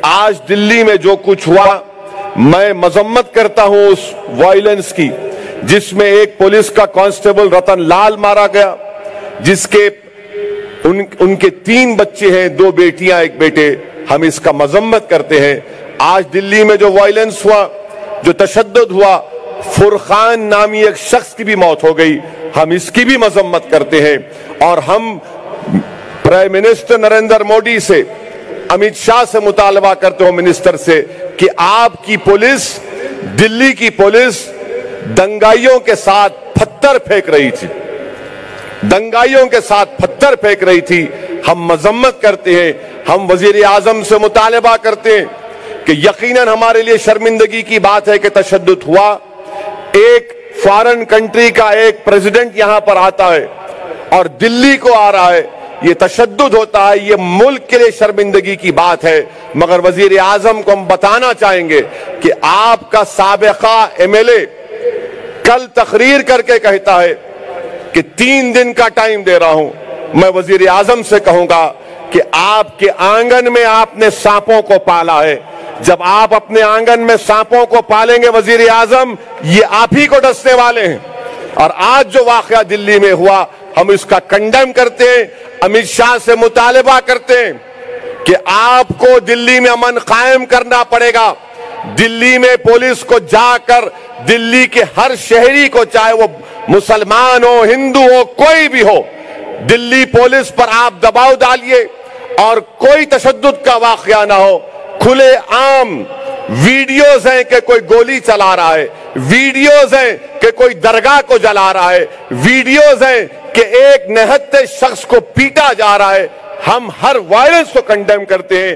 آج دلی میں جو کچھ ہوا میں مذمت کرتا ہوں اس وائلنس کی جس میں ایک پولیس کا کانسٹیبل رتن لال مارا گیا، جس کے ان کے 3 بچے ہیں، 2 بیٹیاں 1 بیٹے. ہم اس کا مذمت کرتے ہیں. آج دلی میں جو وائلنس ہوا، جو تشدد ہوا، فرقان نامی ایک شخص کی بھی موت ہو گئی، ہم اس کی بھی مذمت کرتے ہیں. اور ہم پرائم منسٹر نریندر مودی سے، امیت شاہ سے مطالبہ کرتے ہوں منسٹر سے کہ آپ کی پولیس، دلی کی پولیس دنگائیوں کے ساتھ پتھر پھینک رہی تھی، دنگائیوں کے ساتھ پتھر پھینک رہی تھی. ہم مذمت کرتے ہیں. ہم وزیر اعظم سے مطالبہ کرتے ہیں کہ یقیناً ہمارے لیے شرمندگی کی بات ہے کہ تشدد ہوا. ایک فارن کنٹری کا ایک پریزیڈنٹ یہاں پر آتا ہے اور دلی کو آ رہا ہے، یہ تشدد ہوتا ہے، یہ ملک کے لیے شرمندگی کی بات ہے. مگر وزیر اعظم کو ہم بتانا چاہیں گے کہ آپ کا سابقہ MLA کل تقریر کر کے کہتا ہے کہ 3 دن کا ٹائم دے رہا ہوں. میں وزیر اعظم سے کہوں گا کہ آپ کے آنگن میں آپ نے سانپوں کو پالا ہے. جب آپ اپنے آنگن میں سانپوں کو پالیں گے وزیر اعظم، یہ آپ ہی کو ڈسنے والے ہیں. اور آج جو واقعہ دلی میں ہوا ہم اس کا کنڈیم کرتے ہیں. امیت شاہ سے مطالبہ کرتے ہیں کہ آپ کو دلی میں امن قائم کرنا پڑے گا. دلی میں پولیس کو جا کر دلی کے ہر شہری کو، چاہے وہ مسلمان ہو، ہندو ہو، کوئی بھی ہو، دلی پولیس پر آپ دباؤ ڈالیے اور کوئی تشدد کا واقعہ نہ ہو. کھلے عام ویڈیوز ہیں کہ کوئی گولی چلا رہا ہے، ویڈیوز ہیں کہ کوئی درگاہ کو جلا رہا ہے، ویڈیوز ہیں کہ ایک نہتے شخص کو پیٹا جا رہا ہے. ہم ہر وائلنس کو کنڈیم کرتے ہیں.